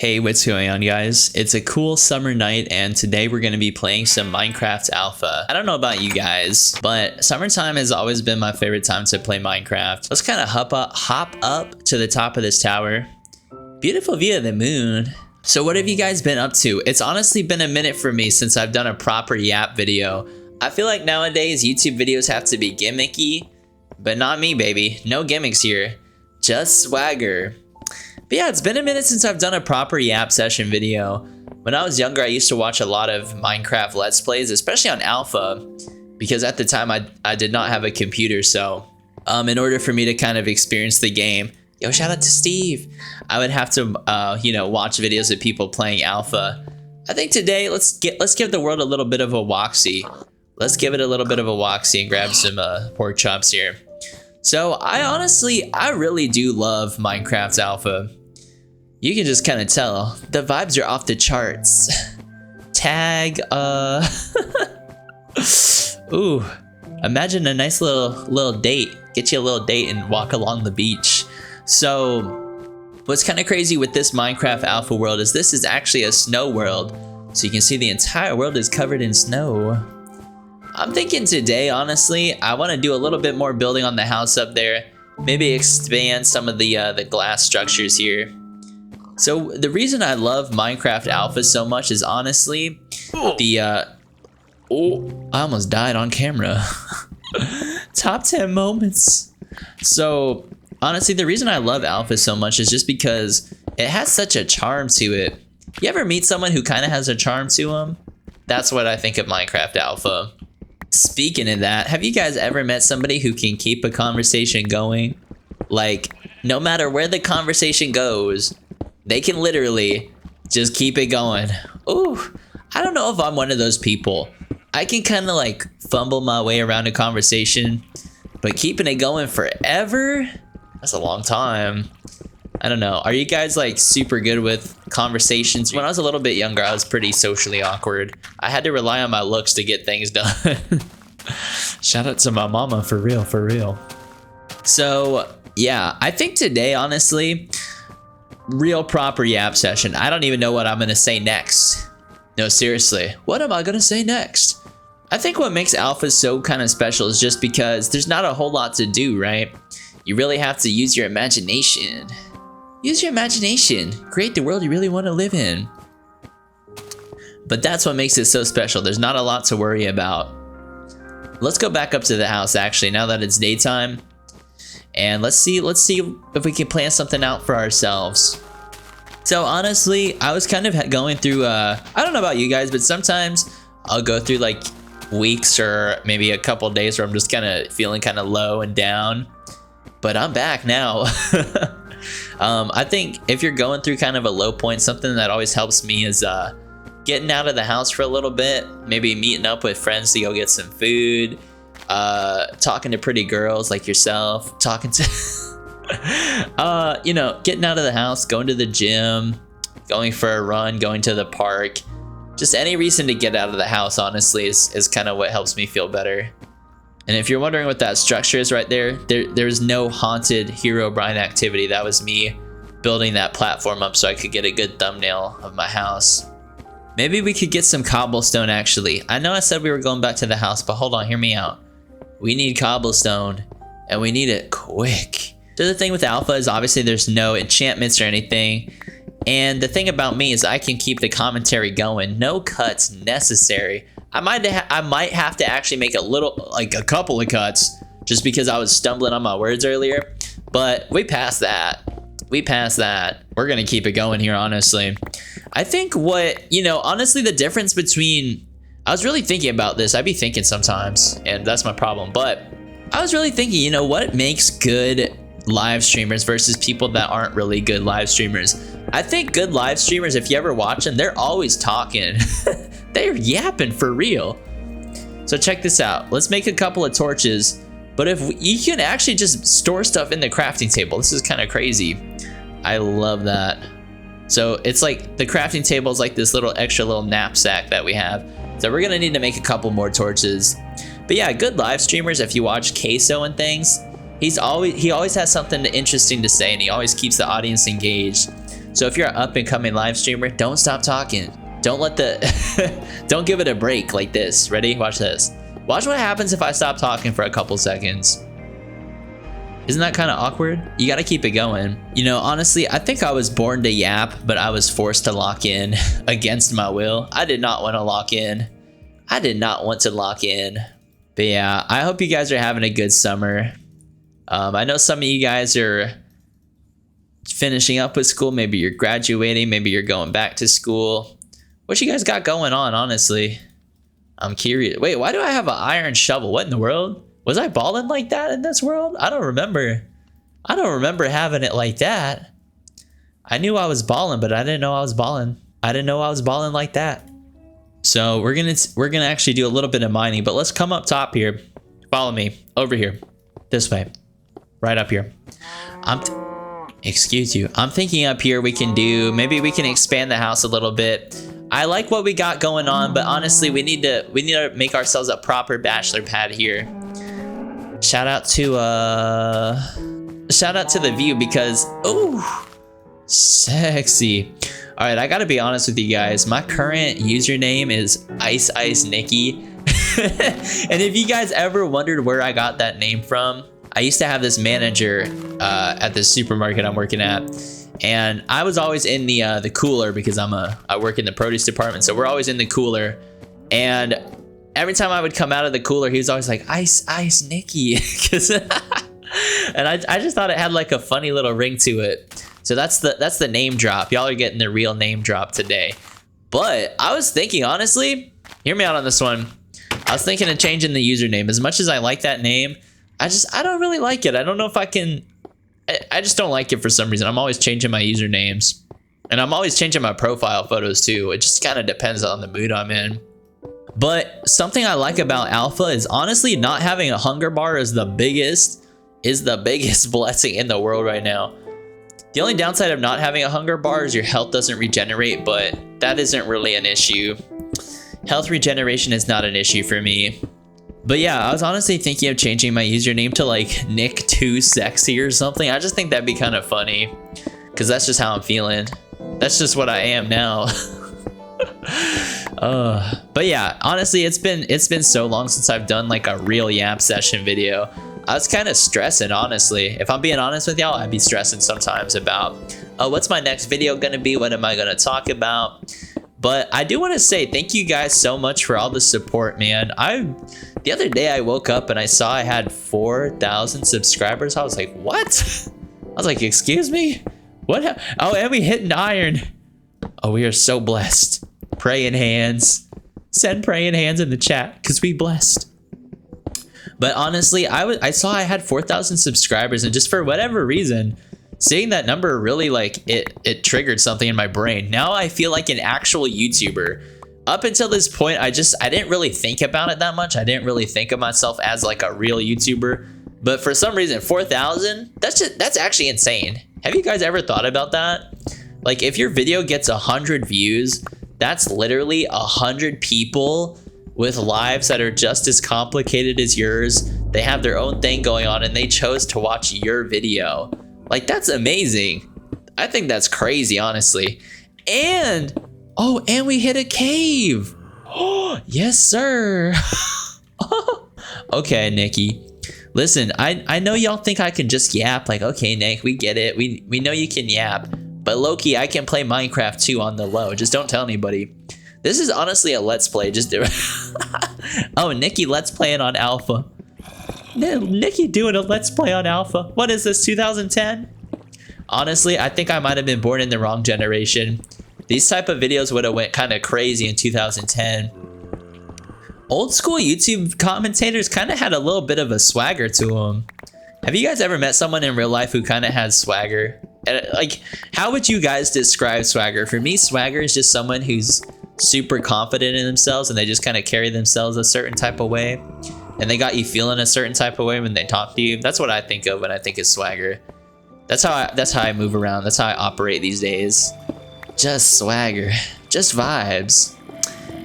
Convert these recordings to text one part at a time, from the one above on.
Hey, what's going on, guys? It's a cool summer night, and today we're going to be playing some Minecraft Alpha. I don't know about you guys, but summertime has always been my favorite time to play Minecraft. Let's kind of hop up to the top of this tower. Beautiful view of the moon. So what have you guys been up to? It's honestly been a minute for me since I've done a proper Yap video. I feel like nowadays YouTube videos have to be gimmicky, but not me, baby. No gimmicks here. Just swagger. But yeah, it's been a minute since I've done a proper Yap session video. When I was younger, I used to watch a lot of Minecraft Let's Plays, especially on Alpha, because at the time I did not have a computer. So in order for me to kind of experience the game, yo, shout out to Steve, I would have to, watch videos of people playing Alpha. I think today, let's give the world a little bit of a walksy. Let's give it a little bit of a walksy and grab some pork chops here. So I really do love Minecraft Alpha. You can just kind of tell the vibes are off the charts. Tag, ooh, imagine a nice little date. Get you a little date and walk along the beach. So what's kind of crazy with this Minecraft Alpha world is this is actually a snow world. So you can see the entire world is covered in snow. I'm thinking today, honestly, I want to do a little bit more building on the house up there. Maybe expand some of the glass structures here. So the reason I love Minecraft Alpha so much is honestly I almost died on camera. Top 10 moments. So honestly, the reason I love Alpha so much is just because it has such a charm to it. You ever meet someone who kind of has a charm to them? That's what I think of Minecraft Alpha. Speaking of that, have you guys ever met somebody who can keep a conversation going? Like, no matter where the conversation goes, they can literally just keep it going. Ooh, I don't know if I'm one of those people. I can kind of like fumble my way around a conversation, but keeping it going forever, that's a long time. I don't know. Are you guys like super good with conversations? When I was a little bit younger, I was pretty socially awkward. I had to rely on my looks to get things done. Shout out to my mama, for real, for real. So yeah, I think today, honestly, real proper Yap session. I don't even know what I'm gonna say next. No, seriously, what am I gonna say next? I think what makes Alpha so kind of special is just because there's not a whole lot to do, right? You really have to use your imagination. Use your imagination. Create the world you really want to live in. But that's what makes it so special. There's not a lot to worry about. Let's go back up to the house actually, now that it's daytime. And let's see if we can plan something out for ourselves. So honestly, I was kind of going through, I don't know about you guys, but sometimes I'll go through like weeks or maybe a couple days where I'm just kind of feeling kind of low and down. But I'm back now. I think if you're going through kind of a low point, something that always helps me is getting out of the house for a little bit, maybe meeting up with friends to go get some food, talking to pretty girls like yourself, talking to getting out of the house, going to the gym, going for a run, going to the park. Just any reason to get out of the house, honestly, is kind of what helps me feel better. And if you're wondering what that structure is right there's no haunted Herobrine activity. That was me building that platform up so I could get a good thumbnail of my house. Maybe we could get some cobblestone actually. I know I said we were going back to the house, but hold on, hear me out. We need cobblestone, and we need it quick. So the thing with Alpha is obviously there's no enchantments or anything. And the thing about me is I can keep the commentary going. No cuts necessary. I might have to actually make a couple of cuts just because I was stumbling on my words earlier. But we passed that. We passed that. We're going to keep it going here, honestly. I think honestly, the difference between, I was really thinking about this. I be thinking sometimes, and that's my problem. But I was really thinking, what makes good live streamers versus people that aren't really good live streamers? I think good live streamers, if you ever watch them, they're always talking. They're yapping for real. So check this out. Let's make a couple of torches. But if you can actually just store stuff in the crafting table. This is kind of crazy. I love that. So it's like the crafting table is like this extra little knapsack that we have. So we're gonna need to make a couple more torches. But yeah, good live streamers, if you watch Queso and things, he always has something interesting to say, and he always keeps the audience engaged. So if you're an up and coming live streamer, don't stop talking. Don't let the don't give it a break like this. Ready? Watch this. Watch what happens if I stop talking for a couple seconds. Isn't that kind of awkward? You got to keep it going. You know, honestly, I think I was born to yap, but I was forced to lock in against my will. I did not want to lock in. I did not want to lock in. But yeah, I hope you guys are having a good summer. I know some of you guys are finishing up with school. Maybe you're graduating. Maybe you're going back to school. What you guys got going on, honestly? I'm curious. Wait, why do I have an iron shovel? What in the world? Was I balling like that in this world? I don't remember. I don't remember having it like that. I knew I was balling, but I didn't know I was balling. I didn't know I was balling like that. So we're gonna actually do a little bit of mining, but let's come up top here. Follow me over here, this way, right up here. Excuse you. I'm thinking up here we can do, maybe we can expand the house a little bit. I like what we got going on, but honestly, we need to make ourselves a proper bachelor pad here. Shout out to the view because ooh, sexy. All right, I gotta be honest with you guys. My current username is Ice Nikki. And if you guys ever wondered where I got that name from, I used to have this manager at the supermarket I'm working at, and I was always in the cooler because I work in the produce department, so we're always in the cooler. And every time I would come out of the cooler, he was always like, Ice Nikki. And I just thought it had like a funny little ring to it. So that's the name drop. Y'all are getting the real name drop today. But I was thinking, honestly, hear me out on this one. I was thinking of changing the username. As much as I like that name, I don't really like it. I don't know if I can. I just don't like it for some reason. I'm always changing my usernames. And I'm always changing my profile photos too. It just kind of depends on the mood I'm in. But something I like about Alpha is honestly not having a hunger bar is the biggest blessing in the world right now. The only downside of not having a hunger bar is your health doesn't regenerate, but that isn't really an issue. Health regeneration is not an issue for me. But yeah, I was honestly thinking of changing my username to like Nick2Sexy or something. I just think that'd be kind of funny because that's just how I'm feeling. That's just what I am now. But yeah, honestly, it's been so long since I've done like a real yap session video. I was kind of stressing, honestly. If I'm being honest with y'all, I'd be stressing sometimes about, what's my next video gonna be? What am I gonna talk about? But I do want to say thank you guys so much for all the support, man. The other day I woke up and I saw I had 4,000 subscribers. I was like, what? I was like, excuse me? What? Oh, and we hit an iron. Oh, we are so blessed. Praying hands. Send praying hands in the chat because we blessed. But honestly, I saw I had 4,000 subscribers, and just for whatever reason, seeing that number really like it triggered something in my brain. Now I feel like an actual YouTuber. Up until this point, I didn't really think about it that much. I didn't really think of myself as like a real YouTuber. But for some reason, 4,000, that's actually insane. Have you guys ever thought about that? Like if your video gets 100 views, that's literally 100 people with lives that are just as complicated as yours. They have their own thing going on and they chose to watch your video. Like that's amazing. I think that's crazy, honestly. And oh, and we hit a cave. Oh, yes, sir. Okay, Nikki. Listen, I know y'all think I can just yap. Like, okay, Nick, we get it. We know you can yap. But low-key, I can play Minecraft too on the low. Just don't tell anybody. This is honestly a let's play. Just do it. Oh, Nikki, let's play it on alpha. Nikki doing a let's play on alpha. What is this, 2010? Honestly, I think I might have been born in the wrong generation. These type of videos would have went kind of crazy in 2010. Old school YouTube commentators kind of had a little bit of a swagger to them. Have you guys ever met someone in real life who kind of has swagger? And like, how would you guys describe swagger? For me, swagger is just someone who's super confident in themselves and they just kind of carry themselves a certain type of way. And they got you feeling a certain type of way when they talk to you. That's what I think of when I think of swagger. That's how I move around. That's how I operate these days. Just swagger, just vibes.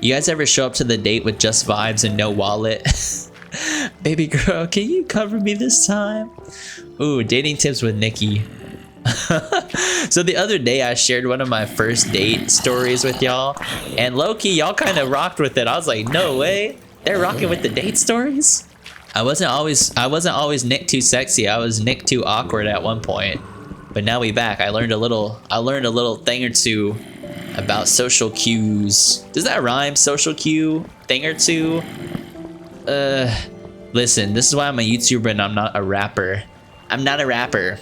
You guys ever show up to the date with just vibes and no wallet? Baby girl, can you cover me this time? Ooh, dating tips with Nikki. So the other day I shared one of my first date stories with y'all, and low-key y'all kind of rocked with it. I was like, no way, they're rocking with the date stories. I wasn't always Nick too sexy. I was Nick too awkward at one point. But now we back. I learned a little thing or two about social cues. Does that rhyme? Social cue thing or two? Listen, this is why I'm a YouTuber and I'm not a rapper. I'm not a rapper.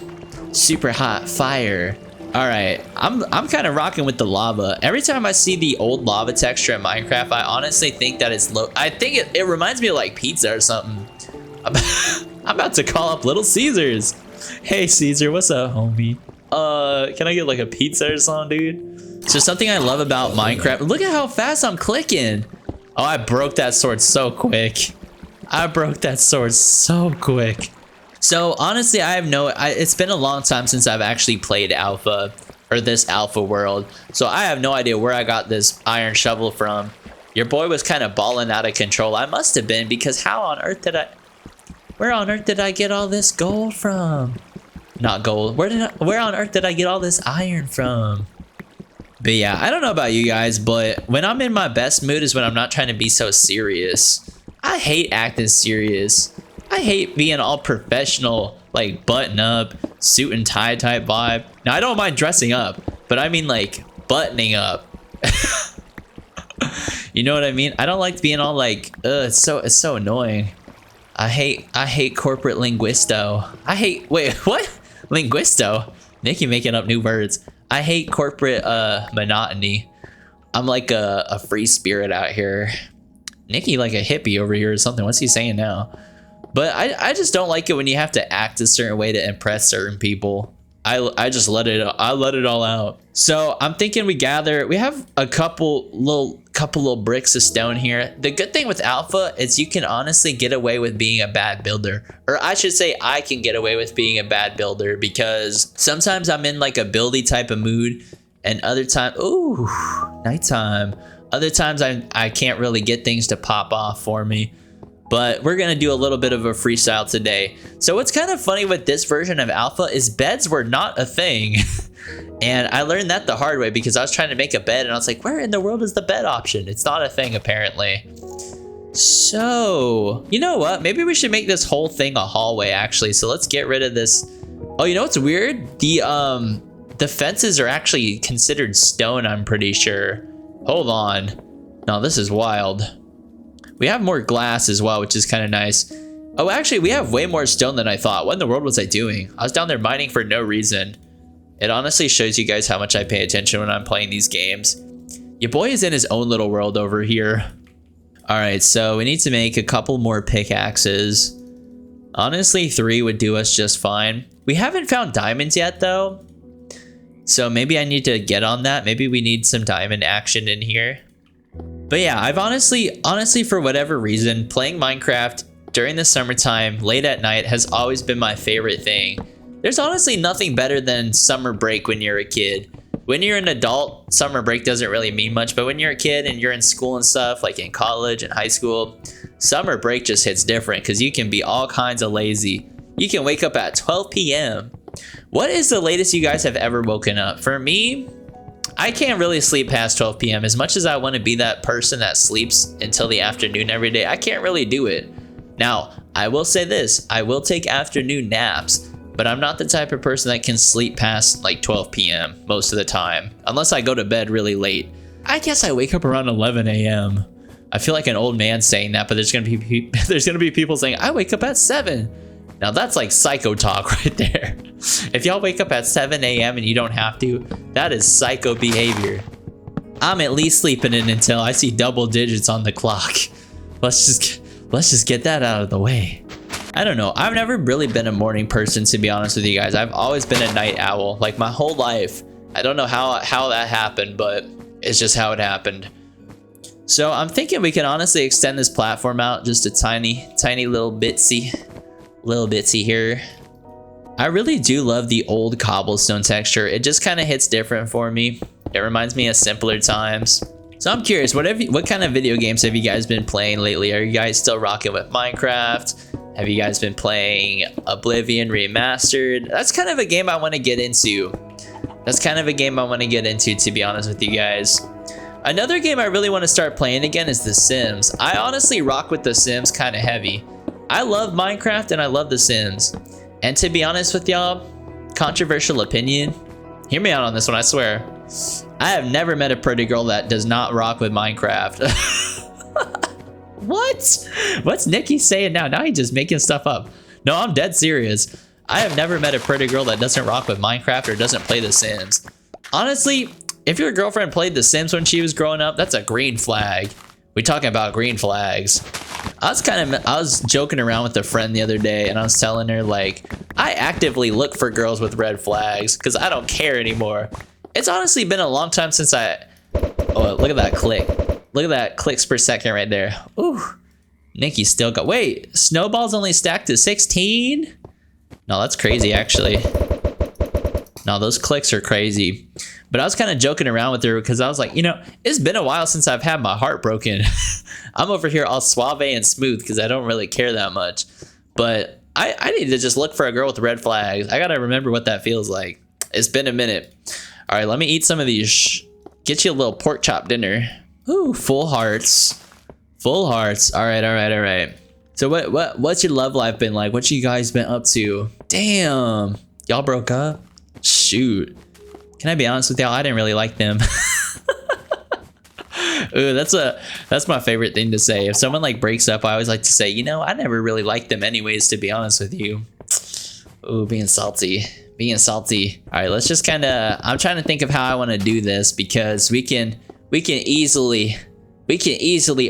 Super hot fire. All right, I'm kind of rocking with the lava. Every time I see the old lava texture in Minecraft, I honestly think that it's low. I think it reminds me of like pizza or something. I'm about to call up Little Caesars. Hey Caesar, what's up, homie? Can I get like a pizza or something, dude? So something I love about Minecraft. Look at how fast I'm clicking. Oh, I broke that sword so quick. I broke that sword so quick. So honestly, it's been a long time since I've actually played alpha or this alpha world. So I have no idea where I got this iron shovel from. Your boy was kind of balling out of control. I must have been, because where on earth did I get all this gold from? Not gold. Where on earth did I get all this iron from? But yeah, I don't know about you guys, but when I'm in my best mood is when I'm not trying to be so serious. I hate acting serious. I hate being all professional, like button up, suit and tie type vibe. Now I don't mind dressing up, but I mean like buttoning up. You know what I mean? I don't like being all like, it's so annoying. I hate corporate linguisto. Wait, what? Linguisto? Nikki making up new words. I hate corporate monotony. I'm like a free spirit out here. Nikki like a hippie over here or something. What's he saying now? But I just don't like it when you have to act a certain way to impress certain people. I just let it all out. So I'm thinking we have a couple little bricks of stone here. The good thing with alpha is you can honestly get away with being a bad builder, or I should say I can get away with being a bad builder, because sometimes I'm in like a buildy type of mood, and other time, ooh, nighttime. Other times I can't really get things to pop off for me. But we're gonna do a little bit of a freestyle today. So what's kind of funny with this version of alpha is beds were not a thing. And I learned that the hard way, because I was trying to make a bed and I was like, where in the world is the bed option? It's not a thing apparently. So, you know what? Maybe we should make this whole thing a hallway actually. So let's get rid of this. Oh, you know what's weird? The fences are actually considered stone, I'm pretty sure. Hold on. No, this is wild. We have more glass as well, which is kind of nice. Oh, actually, we have way more stone than I thought. What in the world was I doing? I was down there mining for no reason. It honestly shows you guys how much I pay attention when I'm playing these games. Your boy is in his own little world over here. All right, so we need to make a couple more pickaxes. Honestly, 3 would do us just fine. We haven't found diamonds yet, though. So maybe I need to get on that. Maybe we need some diamond action in here. But yeah, I've honestly, for whatever reason, playing Minecraft during the summertime, late at night, has always been my favorite thing. There's honestly nothing better than summer break when you're a kid. When you're an adult, summer break doesn't really mean much, but when you're a kid and you're in school and stuff, like in college and high school, summer break just hits different because you can be all kinds of lazy. You can wake up at 12 p.m. What is the latest you guys have ever woken up? For me, I can't really sleep past 12 p.m. As much as I want to be that person that sleeps until the afternoon every day, I can't really do it. Now, I will say this, I will take afternoon naps, but I'm not the type of person that can sleep past like 12 p.m. most of the time, unless I go to bed really late. I guess I wake up around 11 a.m. I feel like an old man saying that, but there's gonna be people saying I wake up at 7. Now that's like psycho talk right there. If y'all wake up at 7 a.m. and you don't have to, that is psycho behavior. I'm at least sleeping in until I see double digits on the clock. Let's just get that out of the way. I don't know. I've never really been a morning person, to be honest with you guys. I've always been a night owl, like my whole life. I don't know how that happened, but it's just how it happened. So I'm thinking we can honestly extend this platform out just a tiny little bitsy here. I really do love the old cobblestone texture. It just kind of hits different for me. It reminds me of simpler times. So I'm curious, what kind of video games have you guys been playing lately? Are you guys still rocking with Minecraft? Have you guys been playing Oblivion Remastered? That's kind of a game I want to get into. That's kind of a game I want to get into, to be honest with you guys. Another game I really want to start playing again is The Sims. I honestly rock with The Sims kind of heavy. I love Minecraft and I love The Sims. And to be honest with y'all, controversial opinion, hear me out on this one, I swear. I have never met a pretty girl that does not rock with Minecraft. What? What's Nicky saying now? Now he's just making stuff up. No, I'm dead serious. I have never met a pretty girl that doesn't rock with Minecraft or doesn't play The Sims. Honestly, if your girlfriend played The Sims when she was growing up, that's a green flag. We talking about green flags. I was joking around with a friend the other day and I was telling her, like, I actively look for girls with red flags because I don't care anymore. It's honestly been a long time since oh, look at that click. Look at that clicks per second right there. Ooh, Nicky still got, wait, Snowball's only stacked to 16? No, that's crazy actually. No, those clicks are crazy. But I was kind of joking around with her because I was like, you know, it's been a while since I've had my heart broken. I'm over here all suave and smooth because I don't really care that much. But I need to just look for a girl with red flags. I got to remember what that feels like. It's been a minute. All right, let me eat some of these. Get you a little pork chop dinner. Ooh, full hearts. Full hearts. All right, all right, all right. So what's your love life been like? What you guys been up to? Damn. Y'all broke up? Shoot. Can I be honest with y'all? I didn't really like them. Ooh, that's my favorite thing to say. If someone like breaks up, I always like to say, you know, I never really liked them anyways, to be honest with you. Ooh, being salty. Being salty. All right, let's just kind of, I'm trying to think of how I want to do this because we can easily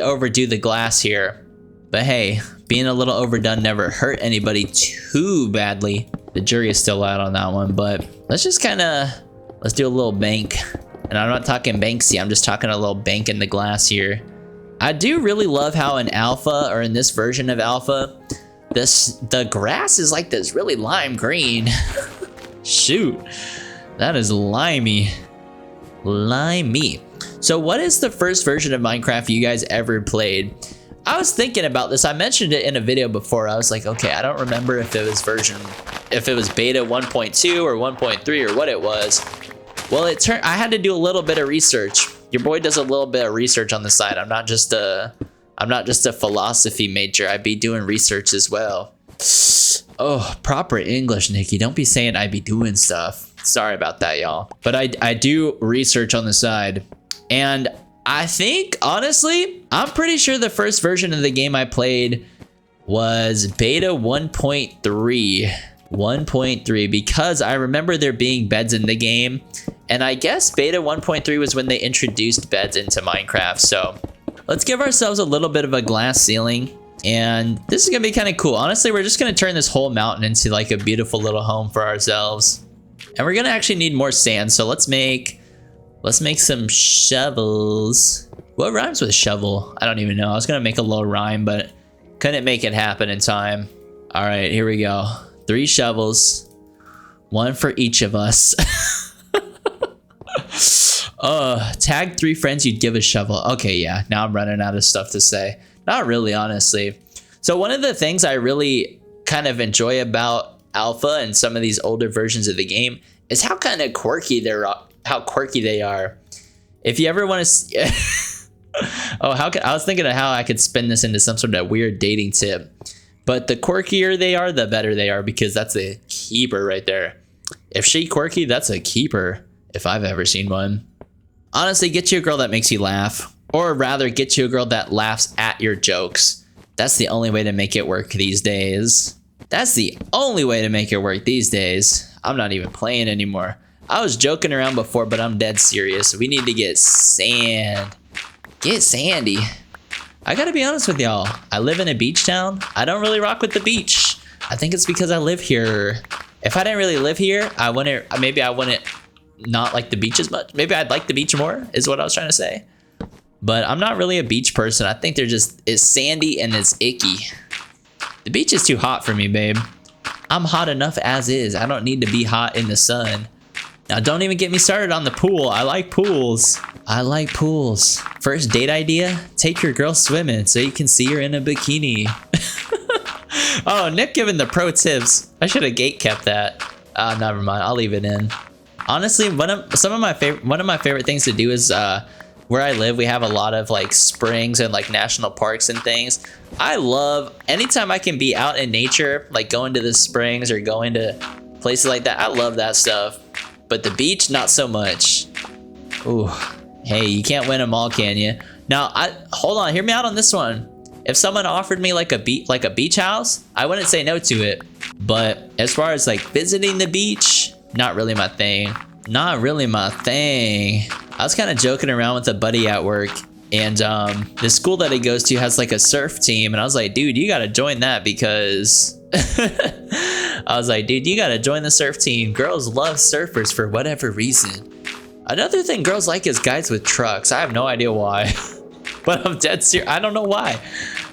overdo the glass here. But hey, being a little overdone never hurt anybody too badly. The jury is still out on that one, but let's just let's do a little bank. And I'm not talking Banksy, I'm just talking a little bank in the glass here. I do really love how in alpha, or in this version of alpha, the grass is like this really lime green. Shoot, that is limey. Limey. So what is the first version of Minecraft you guys ever played? I was thinking about this. I mentioned it in a video before. I was like, okay, I don't remember if it was beta 1.2 or 1.3 or what it was. Well, I had to do a little bit of research. Your boy does a little bit of research on the side. I'm not just a philosophy major. I be doing research as well. Oh, proper English, Nicky. Don't be saying I be doing stuff. Sorry about that, y'all. But I do research on the side. And I think, honestly, I'm pretty sure the first version of the game I played was beta 1.3. 1.3, because I remember there being beds in the game. And I guess beta 1.3 was when they introduced beds into Minecraft. So let's give ourselves a little bit of a glass ceiling. And this is going to be kind of cool. Honestly, we're just going to turn this whole mountain into like a beautiful little home for ourselves. And we're going to actually need more sand. So let's make some shovels. What rhymes with shovel? I don't even know. I was going to make a little rhyme, but couldn't make it happen in time. All right, here we go. 3 shovels. 1 for each of us. Tag 3 friends you'd give a shovel. Okay, yeah. Now I'm running out of stuff to say. Not really, honestly. So one of the things I really kind of enjoy about alpha and some of these older versions of the game is how kind of quirky they are. If you ever want to I was thinking of how I could spin this into some sort of weird dating tip. But the quirkier they are, the better they are, because that's a keeper right there. If she quirky, that's a keeper, if I've ever seen one. Honestly, get you a girl that makes you laugh. Or rather, get you a girl that laughs at your jokes. That's the only way to make it work these days. That's the only way to make it work these days. I'm not even playing anymore. I was joking around before, but I'm dead serious. We need to get sand. Get sandy. I gotta be honest with y'all. I live in a beach town. I don't really rock with the beach. I think it's because I live here. If I didn't really live here, maybe I wouldn't not like the beach as much. Maybe I'd like the beach more, is what I was trying to say. But I'm not really a beach person. I think it's sandy and it's icky. The beach is too hot for me, babe. I'm hot enough as is. I don't need to be hot in the sun. Now, don't even get me started on the pool. I like pools. I like pools. First date idea, take your girl swimming so you can see her in a bikini. Oh, Nick giving the pro tips. I should have gate kept that. Never mind. I'll leave it in. Honestly, one of my favorite things to do is where I live, we have a lot of like springs and like national parks and things. I love anytime I can be out in nature, like going to the springs or going to places like that. I love that stuff. But the beach, not so much. Ooh, hey, you can't win them all, can you? Now, hold on, hear me out on this one. If someone offered me like a beach house, I wouldn't say no to it. But as far as like visiting the beach, not really my thing. Not really my thing. I was kind of joking around with a buddy at work, and the school that he goes to has like a surf team, and I was like, dude, you gotta join that because I was like, dude, you gotta join the surf team. Girls love surfers for whatever reason. Another thing girls like is guys with trucks. I have no idea why. But I'm dead serious. I don't know why.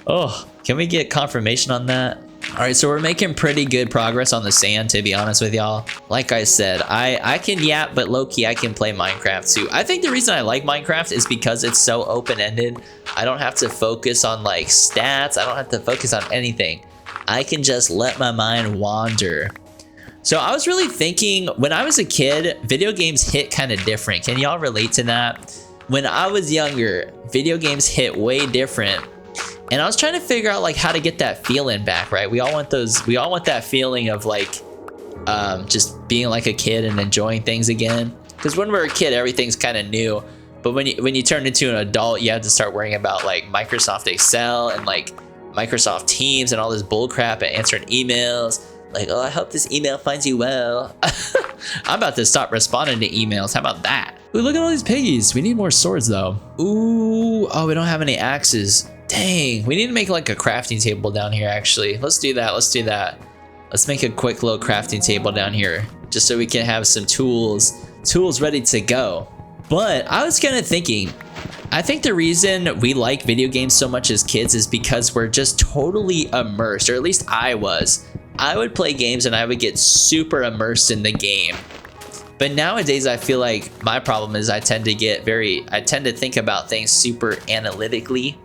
Oh, can we get confirmation on that? All right, so we're making pretty good progress on the sand, to be honest with y'all. Like I said, I can yap, but low-key I can play Minecraft too. I think the reason I like Minecraft is because it's so open-ended. I don't have to focus on like stats. I don't have to focus on anything. I can just let my mind wander. So I was really thinking, when I was a kid, video games hit kind of different. Can y'all relate to that? When I was younger, video games hit way different. And I was trying to figure out like how to get that feeling back, right? We all want that feeling of like just being like a kid and enjoying things again. Because when we were a kid, everything's kind of new. But when you turn into an adult, you have to start worrying about like Microsoft Excel and like Microsoft Teams and all this bull crap and answering emails. Like, oh, I hope this email finds you well. I'm about to stop responding to emails. How about that? Ooh, look at all these piggies. We need more swords though. Ooh, oh, we don't have any axes. Dang, we need to make like a crafting table down here actually. Let's do that, let's do that. Let's make a quick little crafting table down here just so we can have some tools ready to go. But I was kind of thinking, I think the reason we like video games so much as kids is because we're just totally immersed, or at least I was. I would play games and I would get super immersed in the game. But nowadays I feel like my problem is I tend to think about things super analytically.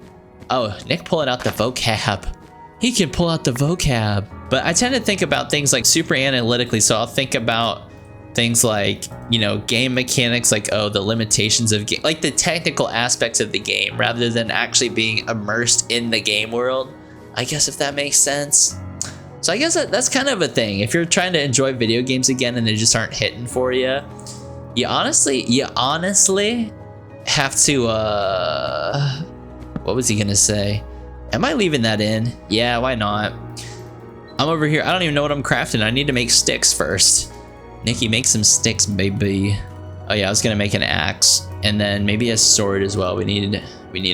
Oh, Nick pulling out the vocab. He can pull out the vocab. But I tend to think about things like super analytically, so I'll think about things like, you know, game mechanics, like, oh, the limitations of game, like the technical aspects of the game, rather than actually being immersed in the game world. I guess if that makes sense. So I guess that's kind of a thing. If you're trying to enjoy video games again and they just aren't hitting for you, you honestly have to, what was he gonna say? Am I leaving that in? Yeah, why not? I'm over here. I don't even know what I'm crafting. I need to make sticks first. Nikki, make some sticks, baby. Oh yeah, I was gonna make an axe and then maybe a sword as well. We need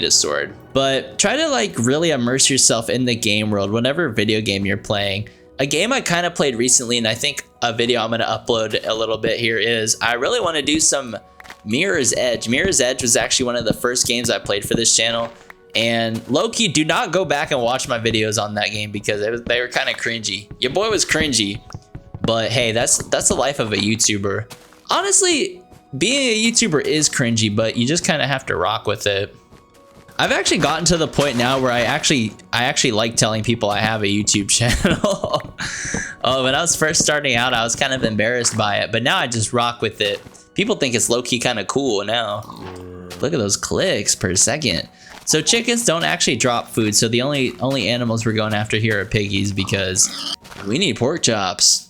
a sword. But try to like really immerse yourself in the game world, whatever video game you're playing. A game I kind of played recently, and I think a video I'm gonna upload a little bit here is, I really want to do some Mirror's Edge. Mirror's Edge was actually one of the first games I played for this channel. And low-key, do not go back and watch my videos on that game because they were kind of cringy. Your boy was cringy, but hey, that's the life of a YouTuber. Honestly, being a YouTuber is cringy, but you just kind of have to rock with it. I've actually gotten to the point now where I actually like telling people I have a YouTube channel. Oh, when I was first starting out, I was kind of embarrassed by it, but now I just rock with it. People think it's low-key kind of cool now. Look at those clicks per second. So chickens don't actually drop food, so the only animals we're going after here are piggies because we need pork chops.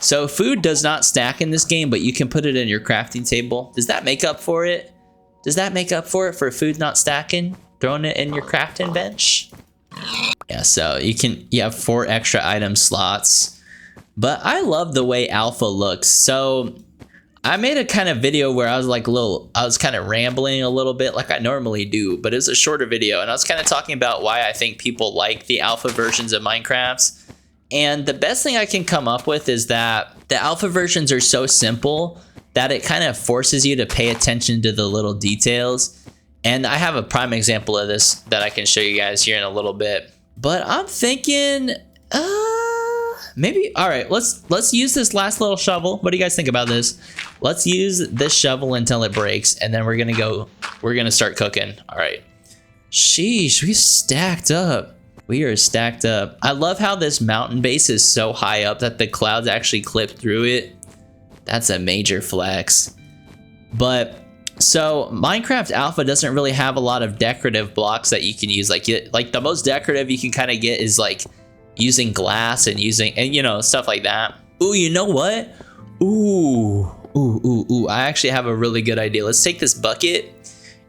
So food does not stack in this game, but you can put it in your crafting table. Does that make up for it? Does that make up for it for food not stacking? Throwing it in your crafting bench? Yeah, so you have 4 extra item slots. But I love the way alpha looks. So I made a kind of video where I was kind of rambling a little bit like I normally do, but it was a shorter video, and I was kind of talking about why I think people like the alpha versions of Minecraft. And the best thing I can come up with is that the alpha versions are so simple that it kind of forces you to pay attention to the little details. And I have a prime example of this that I can show you guys here in a little bit. But I'm thinking, maybe, all right, let's use this last little shovel. What do you guys think about this? Let's use this shovel until it breaks, and then we're gonna start cooking. All right. Sheesh, we stacked up. We are stacked up. I love how this mountain base is so high up that the clouds actually clip through it. That's a major flex. But so Minecraft Alpha doesn't really have a lot of decorative blocks that you can use. Like the most decorative you can kind of get is like using glass and you know, stuff like that. Ooh, you know what? Ooh. I actually have a really good idea. Let's take this bucket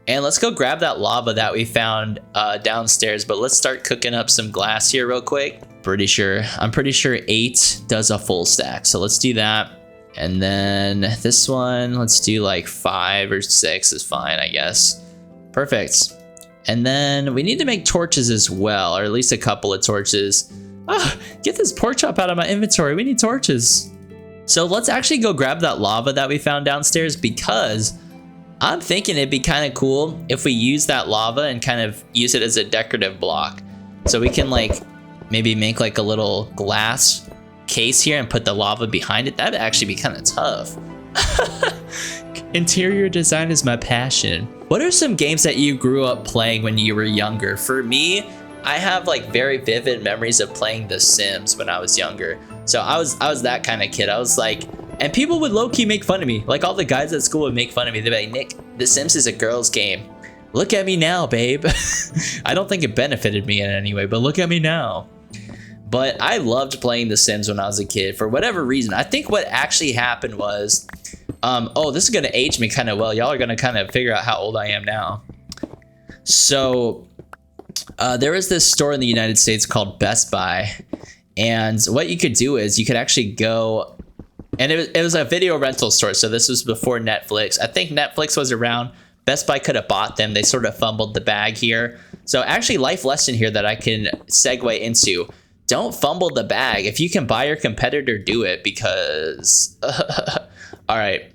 and let's go grab that lava that we found downstairs. But let's start cooking up some glass here real quick. I'm pretty sure 8 does a full stack. So let's do that. And then this one, let's do like 5 or 6 is fine, I guess. Perfect. And then we need to make torches as well, or at least a couple of torches. Get this pork chop out of my inventory. We need torches. So let's actually go grab that lava that we found downstairs, because I'm thinking it'd be kind of cool if we use that lava and kind of use it as a decorative block. So we can like maybe make like a little glass case here and put the lava behind it. That'd actually be kind of tough. Interior design is my passion. What are some games that you grew up playing when you were younger? For me, I have like very vivid memories of playing The Sims when I was younger. So I was that kind of kid. I was like, and people would low-key make fun of me. Like all the guys at school would make fun of me. They'd be like, Nick, The Sims is a girl's game. Look at me now, babe. I don't think it benefited me in any way, but look at me now. But I loved playing The Sims when I was a kid for whatever reason. I think what actually happened was, oh, this is gonna age me kind of well. Y'all are gonna kind of figure out how old I am now. So there was this store in the United States called Best Buy. And what you could do is you could actually go, and it was a video rental store. So this was before Netflix. I think Netflix was around. Best Buy could have bought them. They sort of fumbled the bag here. So actually, life lesson here that I can segue into. Don't fumble the bag. If you can buy your competitor, do it, because all right.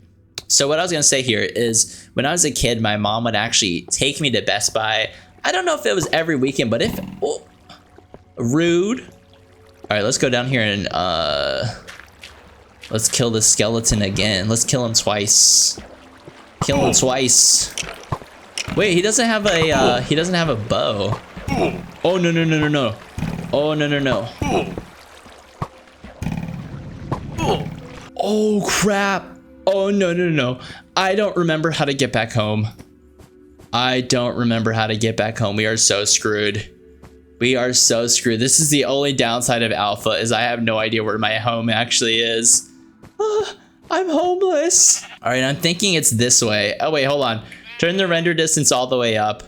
So what I was gonna say here is when I was a kid, my mom would actually take me to Best Buy. I don't know if it was every weekend, but if rude. All right, let's go down here and let's kill this skeleton again. Let's kill him twice. Kill him twice. Wait, he doesn't have a bow. Oh no. Oh, no. Oh, crap. Oh, no. I don't remember how to get back home. We are so screwed. This is the only downside of alpha, is I have no idea where my home actually is. I'm homeless. All right, I'm thinking it's this way. Oh, wait, hold on. Turn the render distance all the way up.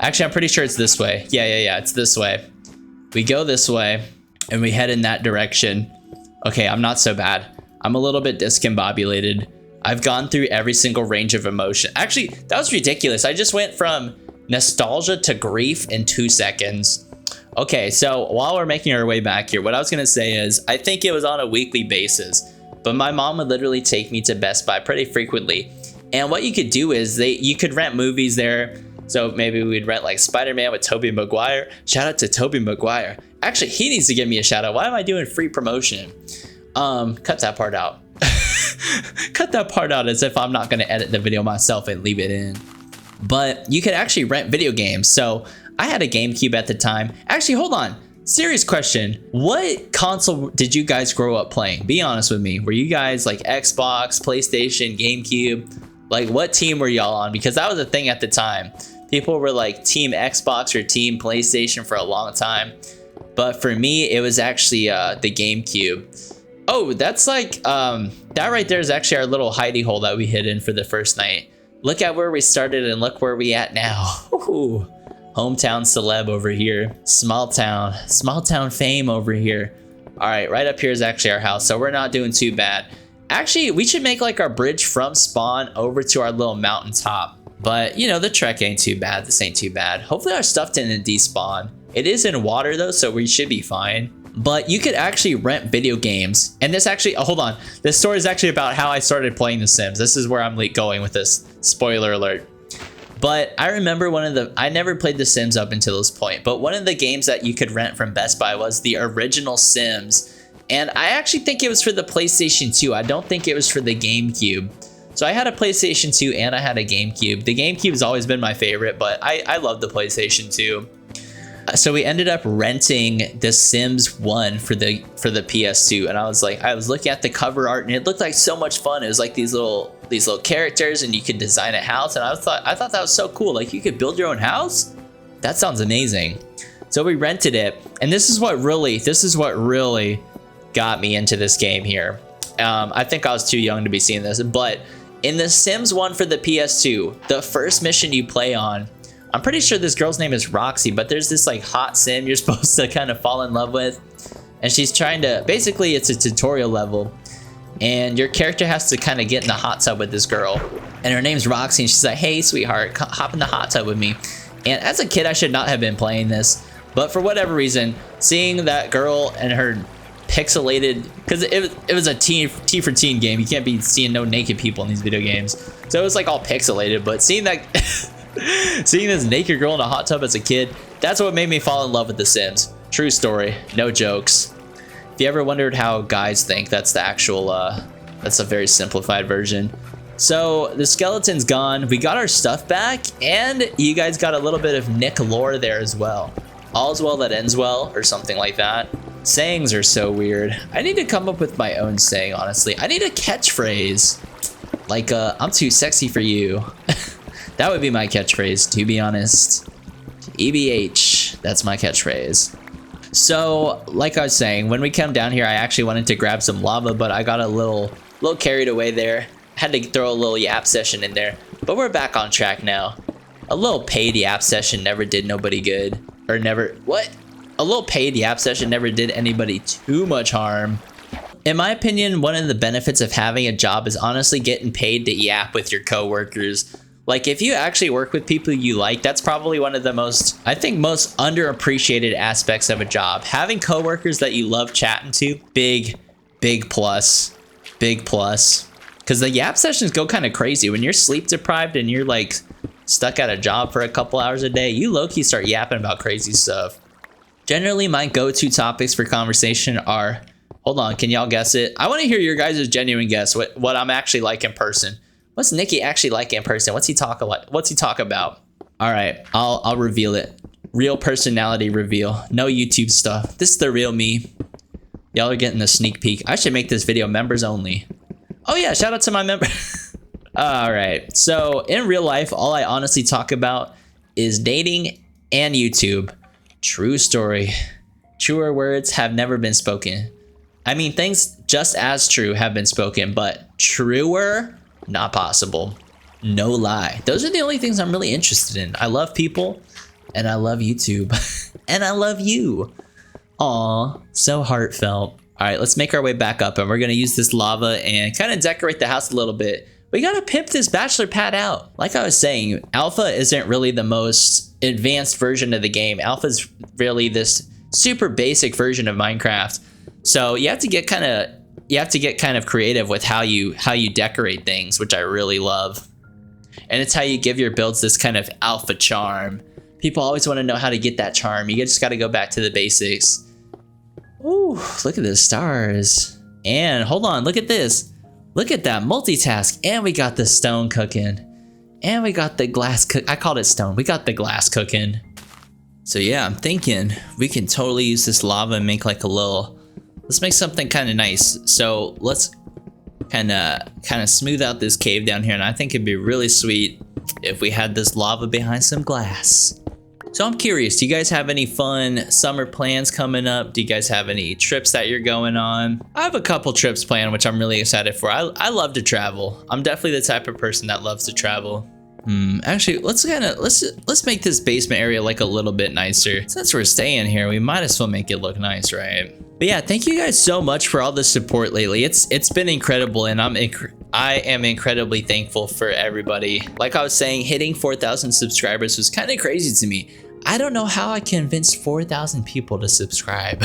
Actually, I'm pretty sure it's this way. Yeah, it's this way. We go this way and we head in that direction. Okay, I'm not so bad. I'm a little bit discombobulated. I've gone through every single range of emotion. Actually, that was ridiculous. I just went from nostalgia to grief in 2 seconds. Okay, so while we're making our way back here, what I was gonna say is, I think it was on a weekly basis, but my mom would literally take me to Best Buy pretty frequently. And what you could do is you could rent movies there. So maybe we'd rent like Spider-Man with Tobey Maguire. Shout out to Tobey Maguire. Actually, he needs to give me a shout out. Why am I doing free promotion? Cut that part out. Cut that part out as if I'm not gonna edit the video myself and leave it in. But you could actually rent video games. So I had a GameCube at the time. Actually, hold on. Serious question. What console did you guys grow up playing? Be honest with me. Were you guys like Xbox, PlayStation, GameCube? Like what team were y'all on? Because that was a thing at the time. People were like team Xbox or team PlayStation for a long time. But for me, it was actually the GameCube. Oh, that's like, that right there is actually our little hidey hole that we hid in for the first night. Look at where we started and look where we at now. Ooh, hometown celeb over here. Small town fame over here. All right, right up here is actually our house. So we're not doing too bad. Actually, we should make like our bridge from spawn over to our little mountaintop. But, you know, the trek ain't too bad. This ain't too bad. Hopefully our stuff didn't despawn. It is in water, though, so we should be fine. But you could actually rent video games. And this actually, oh, hold on. This story is actually about how I started playing The Sims. This is where I'm going with this. Spoiler alert. But I remember I never played The Sims up until this point. But one of the games that you could rent from Best Buy was the original Sims. And I actually think it was for the PlayStation 2. I don't think it was for the GameCube. So I had a PlayStation 2 and I had a GameCube. The GameCube has always been my favorite, but I love the PlayStation 2. so we ended up renting The Sims 1 for the PS2, and I was looking at the cover art, and it looked like so much fun. It was like these little characters, and you could design a house, and I thought that was so cool. Like, you could build your own house? That sounds amazing. So we rented it, and this is what really got me into this game here. I think I was too young to be seeing this, but in The Sims 1 for the PS2, the first mission you play on, I'm pretty sure this girl's name is Roxy, but there's this like hot sim you're supposed to kind of fall in love with, and she's trying to, basically it's a tutorial level, and your character has to kind of get in the hot tub with this girl, and her name's Roxy, and she's like, hey sweetheart, hop in the hot tub with me. And as a kid, I should not have been playing this, but for whatever reason, seeing that girl and her pixelated, because it was a T for teen game, you can't be seeing no naked people in these video games, so it was like all pixelated, but seeing that seeing this naked girl in a hot tub as a kid, that's what made me fall in love with The Sims. True story, no jokes. If you ever wondered how guys think, that's the actual that's a very simplified version. So the skeleton's gone, we got our stuff back, and you guys got a little bit of Nick lore there as well. All's well that ends well, or something like that. Sayings are so weird. I need to come up with my own saying, honestly. I need a catchphrase. Like, I'm too sexy for you. That would be my catchphrase, to be honest. EBH, that's my catchphrase. So, like I was saying, when we come down here, I actually wanted to grab some lava, but I got a little carried away there. Had to throw a little yap session in there, but we're back on track now. A little paid yap session never did nobody good. Or never, what? A little paid yap session never did anybody too much harm. In my opinion, one of the benefits of having a job is honestly getting paid to yap with your coworkers. Like, if you actually work with people you like, that's probably one of the most underappreciated aspects of a job. Having coworkers that you love chatting to, big plus. Because the yap sessions go kind of crazy. When you're sleep deprived and you're like stuck at a job for a couple hours a day, you low-key start yapping about crazy stuff. Generally, my go-to topics for conversation are, hold on, can y'all guess it? I want to hear your guys' genuine guess what I'm actually like in person. What's Nikki actually like in person? What's he talk about? All right, I'll reveal it. Real personality reveal. No YouTube stuff. This is the real me. Y'all are getting a sneak peek. I should make this video members only. Oh yeah, shout out to my member. All right, so in real life, all I honestly talk about is dating and YouTube. True story. Truer words have never been spoken. I mean, things just as true have been spoken, but truer, not possible. No lie. Those are the only things I'm really interested in. I love people, and I love YouTube, and I love you. Aw, so heartfelt. All right, let's make our way back up, and we're gonna use this lava and kind of decorate the house a little bit. We gotta pimp this bachelor pad out. Like I was saying, alpha isn't really the most advanced version of the game. Alpha's really this super basic version of Minecraft. So you have to get kind of creative with how you decorate things, which I really love. And it's how you give your builds this kind of alpha charm. People always want to know how to get that charm. You just got to go back to the basics. Ooh, look at the stars. And hold on, look at this. Look at that multitask. And we got the stone cooking. And we got the glass I called it stone. We got the glass cooking. So yeah, I'm thinking we can totally use this lava and make like a little, let's make something kind of nice. So let's kind of smooth out this cave down here. And I think it'd be really sweet if we had this lava behind some glass. So I'm curious, do you guys have any fun summer plans coming up? Do you guys have any trips that you're going on? I have a couple trips planned, which I'm really excited for. I love to travel. I'm definitely the type of person that loves to travel. Actually, let's make this basement area like a little bit nicer. Since we're staying here, we might as well make it look nice, right? But yeah, thank you guys so much for all the support lately. It's been incredible, and I am incredibly thankful for everybody. Like I was saying, hitting 4,000 subscribers was kind of crazy to me. I don't know how I convinced 4,000 people to subscribe.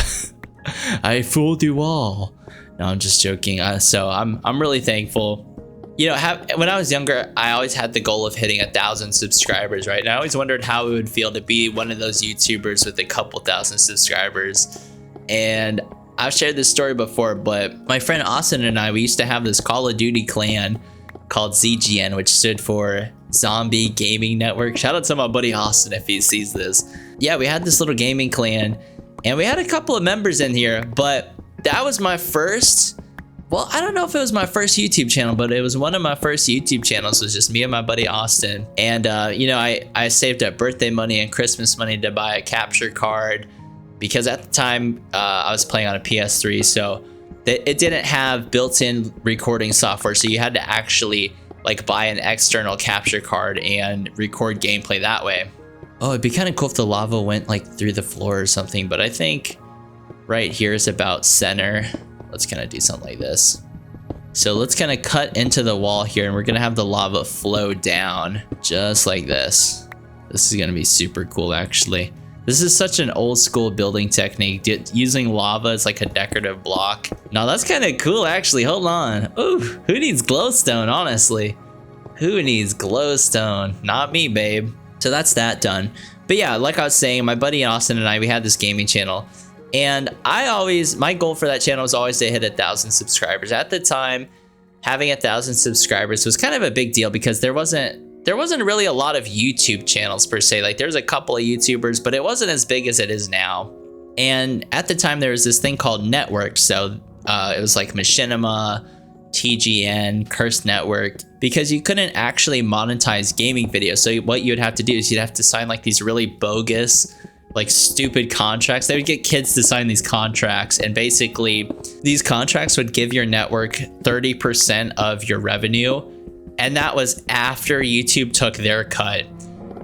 I fooled you all. No, I'm just joking. So I'm really thankful. You know, when I was younger, I always had the goal of hitting 1,000 subscribers, right? And I always wondered how it would feel to be one of those YouTubers with a couple thousand subscribers. And I've shared this story before, but my friend Austin and I, we used to have this Call of Duty clan called ZGN, which stood for zombie gaming network. Shout out to my buddy Austin if he sees this. Yeah, we had this little gaming clan and we had a couple of members in here, but that was my first, well, I don't know if it was my first YouTube channel, but it was one of my first YouTube channels. It was just me and my buddy Austin. And, you know, I saved up birthday money and Christmas money to buy a capture card because at the time I was playing on a PS3. So it didn't have built-in recording software. So you had to actually like buy an external capture card and record gameplay that way. Oh, it'd be kind of cool if the lava went like through the floor or something. But I think right here is about center. Let's kind of do something like this. So let's kind of cut into the wall here and we're going to have the lava flow down just like this. This is going to be super cool, actually. This is such an old school building technique, using lava as like a decorative block. Now that's kind of cool, actually. Hold on. Ooh, who needs glowstone, honestly? Who needs glowstone? Not me, babe. So that's that done. But yeah, like I was saying, my buddy Austin and I, we had this gaming channel. And my goal for that channel was always to hit 1,000 subscribers. At the time, having 1,000 subscribers was kind of a big deal because there wasn't really a lot of YouTube channels per se. Like there's a couple of YouTubers, but it wasn't as big as it is now. And at the time there was this thing called networks. So it was like Machinima, TGN, Cursed Network, because you couldn't actually monetize gaming videos. So what you'd have to do is you'd have to sign like these really bogus, like stupid contracts. They would get kids to sign these contracts, and basically these contracts would give your network 30% of your revenue. And that was after YouTube took their cut.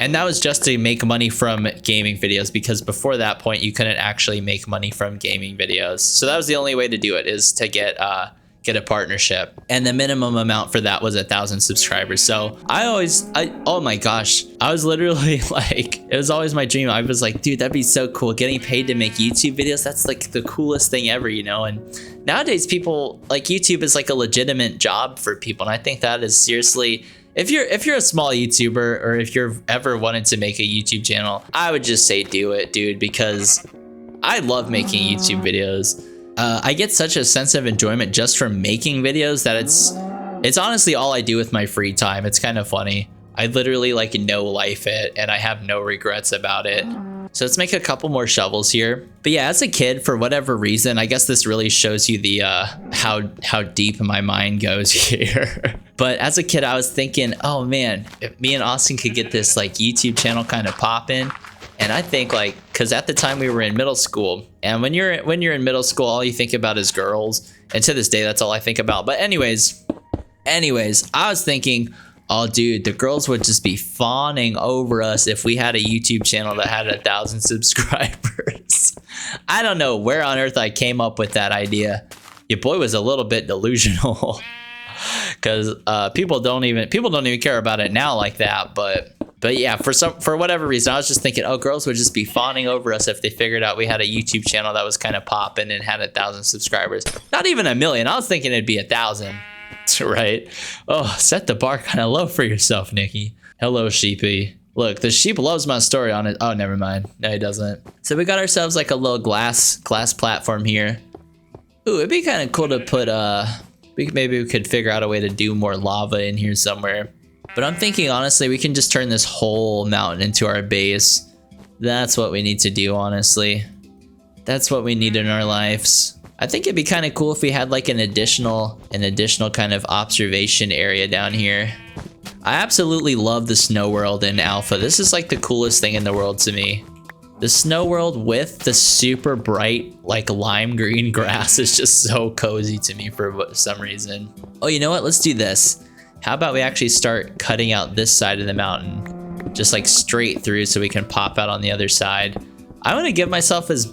And that was just to make money from gaming videos, because before that point you couldn't actually make money from gaming videos. So that was the only way to do it, is to get a partnership. And the minimum amount for that was 1,000 subscribers. So oh my gosh, I was literally like, it was always my dream. I was like, dude, that'd be so cool. Getting paid to make YouTube videos, that's like the coolest thing ever, you know? And nowadays people, like YouTube is like a legitimate job for people. And I think that is seriously, if you're a small YouTuber, or if you're ever wanted to make a YouTube channel, I would just say do it, dude, because I love making YouTube videos. I get such a sense of enjoyment just from making videos that it's honestly all I do with my free time. It's kind of funny. I literally like no life it, and I have no regrets about it. So let's make a couple more shovels here. But yeah, as a kid, for whatever reason, I guess this really shows you the how deep my mind goes here. But as a kid, I was thinking, oh man, if me and Austin could get this like YouTube channel kind of popping. And I think like, because at the time we were in middle school, and when you're in middle school, all you think about is girls. And to this day, that's all I think about. But anyways, I was thinking, oh dude, the girls would just be fawning over us if we had a YouTube channel that had 1,000 subscribers. I don't know where on earth I came up with that idea. Your boy was a little bit delusional, because people don't even care about it now like that. But yeah, for whatever reason, I was just thinking, oh, girls would just be fawning over us if they figured out we had a YouTube channel that was kind of popping and had 1,000 subscribers. Not even 1,000,000. I was thinking it'd be 1,000, right? Oh, set the bar kind of low for yourself, Nikki. Hello, sheepy. Look, the sheep loves my story on it. Oh, never mind. No, he doesn't. So we got ourselves like a little glass platform here. Ooh, it'd be kind of cool to put maybe we could figure out a way to do more lava in here somewhere. But I'm thinking, honestly, we can just turn this whole mountain into our base. That's what we need to do, honestly. That's what we need in our lives. I think it'd be kind of cool if we had like an additional kind of observation area down here. I absolutely love the snow world in alpha. This is like the coolest thing in the world to me. The snow world with the super bright like lime green grass is just so cozy to me for some reason. Oh, you know what? Let's do this. How about we actually start cutting out this side of the mountain, just like straight through, so we can pop out on the other side. I want to give myself as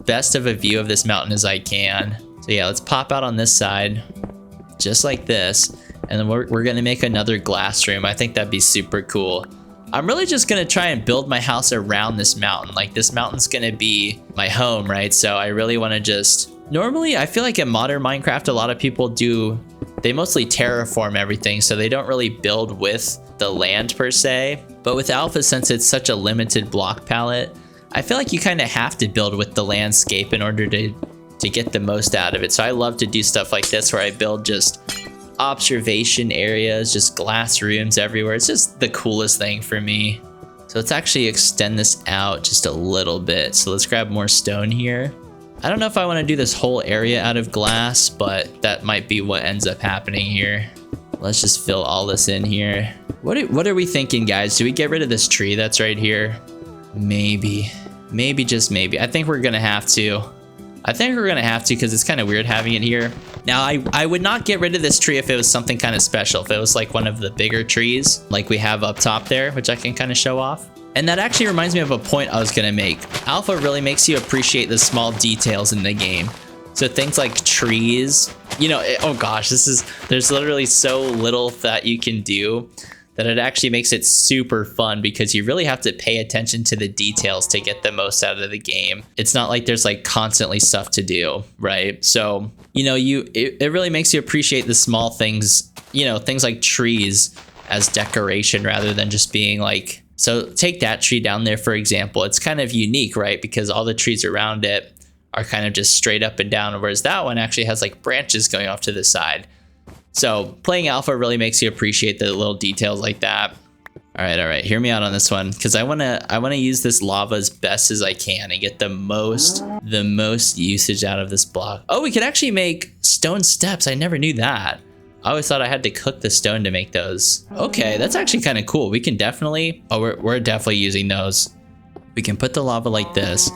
best of a view of this mountain as I can. So yeah, let's pop out on this side, just like this. And then we're gonna make another glass room. I think that'd be super cool. I'm really just gonna try and build my house around this mountain. Like this mountain's gonna be my home, right? So I really wanna just, normally I feel like in modern Minecraft, a lot of people they mostly terraform everything, so they don't really build with the land per se. But with alpha, since it's such a limited block palette, I feel like you kind of have to build with the landscape in order to get the most out of it. So I love to do stuff like this where I build just observation areas, just glass rooms everywhere. It's just the coolest thing for me. So let's actually extend this out just a little bit. So let's grab more stone here. I don't know if I want to do this whole area out of glass, but that might be what ends up happening here. Let's just fill all this in here. What are we thinking, guys? Do we get rid of this tree that's right here? Maybe. Maybe, just maybe. I think we're gonna have to. I think we're gonna have to because it's kind of weird having it here. Now, I would not get rid of this tree if it was something kind of special. If it was like one of the bigger trees like we have up top there, which I can kind of show off. And that actually reminds me of a point I was gonna make. Alpha really makes you appreciate the small details in the game. So things like trees, you know, oh gosh, there's literally so little that you can do that it actually makes it super fun because you really have to pay attention to the details to get the most out of the game. It's not like there's like constantly stuff to do, right? So, you know, it really makes you appreciate the small things, you know, things like trees as decoration rather than just being like, so take that tree down there, for example. It's kind of unique, right? Because all the trees around it are kind of just straight up and down, whereas that one actually has like branches going off to the side. So playing alpha really makes you appreciate the little details like that. All right, hear me out on this one because I wanna use this lava as best as I can and get the most usage out of this block. Oh, we could actually make stone steps. I never knew that. I always thought I had to cook the stone to make those. Okay, that's actually kind of cool. We can definitely, oh, we're definitely using those. We can put the lava like this.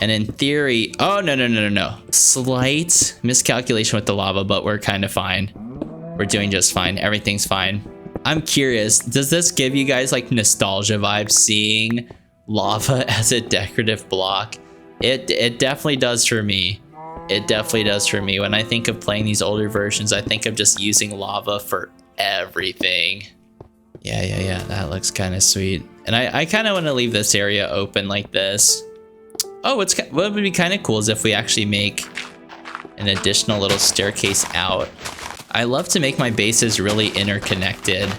And in theory, oh, no. Slight miscalculation with the lava, but we're kind of fine. We're doing just fine. Everything's fine. I'm curious, does this give you guys like nostalgia vibes seeing lava as a decorative block? It definitely does for me. It definitely does for me. When I think of playing these older versions, I think of just using lava for everything. Yeah, that looks kind of sweet. And I kind of want to leave this area open like this. Oh, what would be kind of cool is if we actually make an additional little staircase out. I love to make my bases really interconnected.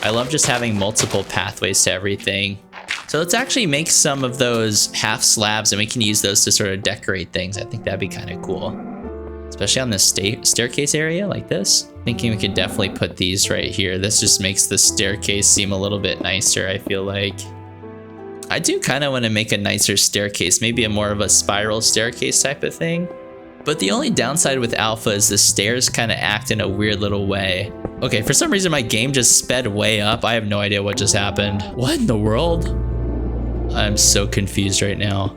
I love just having multiple pathways to everything. So let's actually make some of those half slabs and we can use those to sort of decorate things. I think that'd be kind of cool. Especially on this staircase area like this. Thinking we could definitely put these right here. This just makes the staircase seem a little bit nicer, I feel like. I do kind of want to make a nicer staircase, maybe a more of a spiral staircase type of thing. But the only downside with alpha is the stairs kind of act in a weird little way. Okay, for some reason my game just sped way up. I have no idea what just happened. What in the world? I'm so confused right now.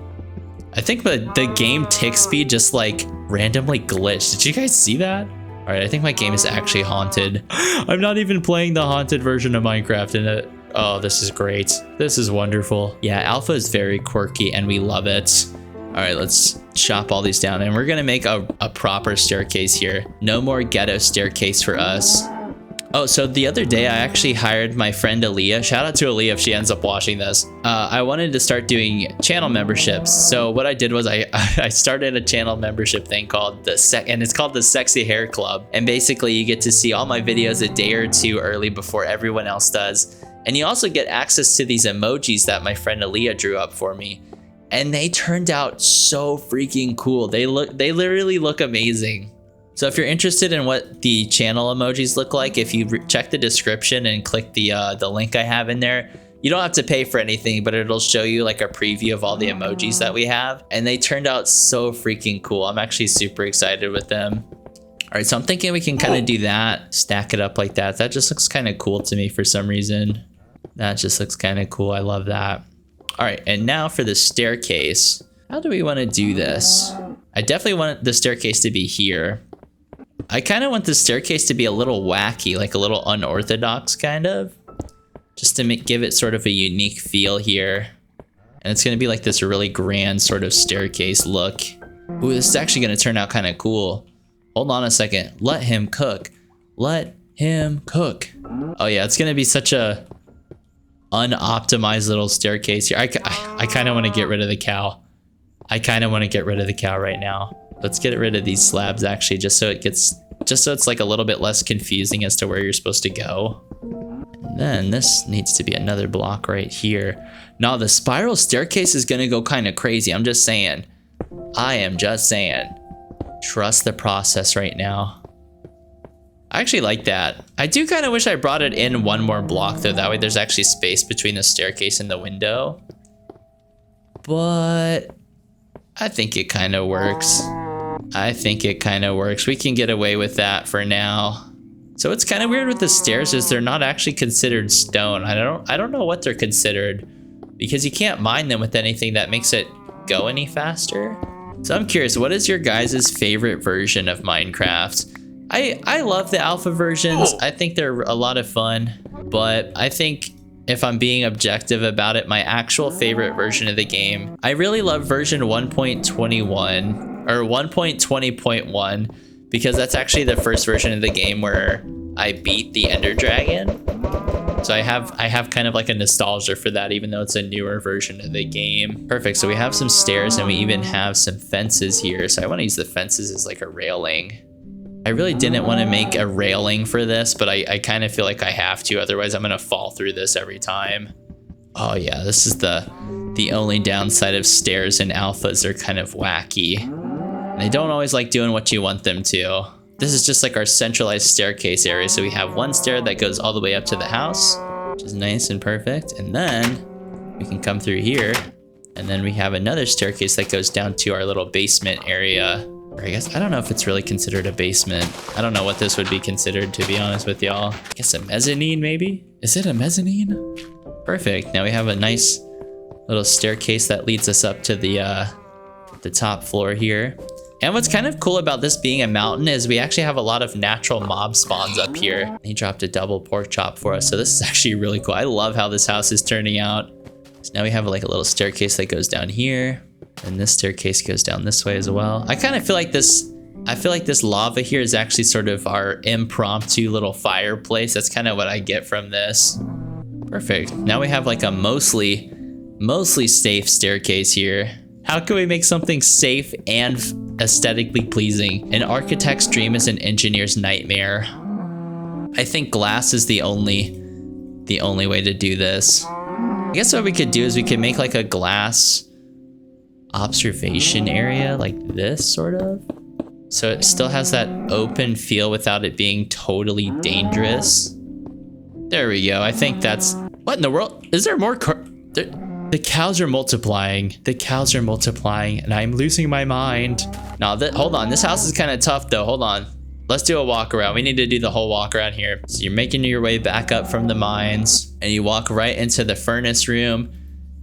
I think the game tick speed just like randomly glitched. Did you guys see that? All right, I think my game is actually haunted. I'm not even playing the haunted version of Minecraft in it. Oh, this is great. This is wonderful. Yeah, alpha is very quirky and we love it. All right, let's chop all these down and we're gonna make a proper staircase here. No more ghetto staircase for us. Oh, so the other day I actually hired my friend Aaliyah. Shout out to Aaliyah if she ends up watching this. I wanted to start doing channel memberships. So what I did was I started a channel membership thing called and it's called the Sexy Hair Club. And basically you get to see all my videos a day or two early before everyone else does. And you also get access to these emojis that my friend Aaliyah drew up for me. And they turned out so freaking cool. They literally look amazing. So if you're interested in what the channel emojis look like, if you check the description and click the link I have in there, you don't have to pay for anything, but it'll show you like a preview of all the emojis that we have. And they turned out so freaking cool. I'm actually super excited with them. All right, so I'm thinking we can kind of do that, stack it up like that. That just looks kind of cool to me for some reason. That just looks kind of cool. I love that. All right, and now for the staircase. How do we want to do this? I definitely want the staircase to be here. I kind of want the staircase to be a little wacky, like a little unorthodox kind of. Just to give it sort of a unique feel here. And it's going to be like this really grand sort of staircase look. Ooh, this is actually going to turn out kind of cool. Hold on a second. Let him cook. Let him cook. Oh yeah, it's going to be such a unoptimized little staircase here. I kind of want to get rid of the cow. I kind of want to get rid of the cow right now. Let's get rid of these slabs actually, just so it's like a little bit less confusing as to where you're supposed to go. And then this needs to be another block right here. Now the spiral staircase is gonna go kind of crazy. I'm just saying. I am just saying. Trust the process right now. I actually like that. I do kind of wish I brought it in one more block though. That way there's actually space between the staircase and the window. But I think it kind of works. I think it kind of works. We can get away with that for now. So what's kind of weird with the stairs is they're not actually considered stone. I don't know what they're considered because you can't mine them with anything that makes it go any faster. So I'm curious, what is your guys' favorite version of Minecraft? I love the alpha versions. I think they're a lot of fun, but I think if I'm being objective about it, my actual favorite version of the game, I really love version 1.21 or 1.20.1 because that's actually the first version of the game where I beat the Ender Dragon. So I have kind of like a nostalgia for that, even though it's a newer version of the game. Perfect, so we have some stairs and we even have some fences here. So I want to use the fences as like a railing. I really didn't want to make a railing for this, but I kind of feel like I have to, otherwise I'm gonna fall through this every time. Oh yeah, this is the only downside of stairs in alphas. They're kind of wacky. And they don't always like doing what you want them to. This is just like our centralized staircase area. So we have one stair that goes all the way up to the house, which is nice and perfect. And then we can come through here. And then we have another staircase that goes down to our little basement area. Or I guess, I don't know if it's really considered a basement. I don't know what this would be considered, to be honest with y'all. I guess a mezzanine, maybe? Is it a mezzanine? Perfect. Now we have a nice little staircase that leads us up to the top floor here. And what's kind of cool about this being a mountain is we actually have a lot of natural mob spawns up here. He dropped a double pork chop for us, so this is actually really cool. I love how this house is turning out. So now we have like a little staircase that goes down here, and this staircase goes down this way as well. I kind of feel like this lava here is actually sort of our impromptu little fireplace. That's kind of what I get from this. Perfect. Now we have like a mostly safe staircase here. How can we make something safe and aesthetically pleasing? An architect's dream is an engineer's nightmare. I think glass is the only way to do this. I guess what we could do is we could make like a glass observation area like this, sort of. So it still has that open feel without it being totally dangerous. There we go. I think that's... What in the world? Is there more The cows are multiplying. The cows are multiplying, and I'm losing my mind. Now, hold on. This house is kind of tough, though. Hold on. Let's do a walk around. We need to do the whole walk around here. So you're making your way back up from the mines, and you walk right into the furnace room.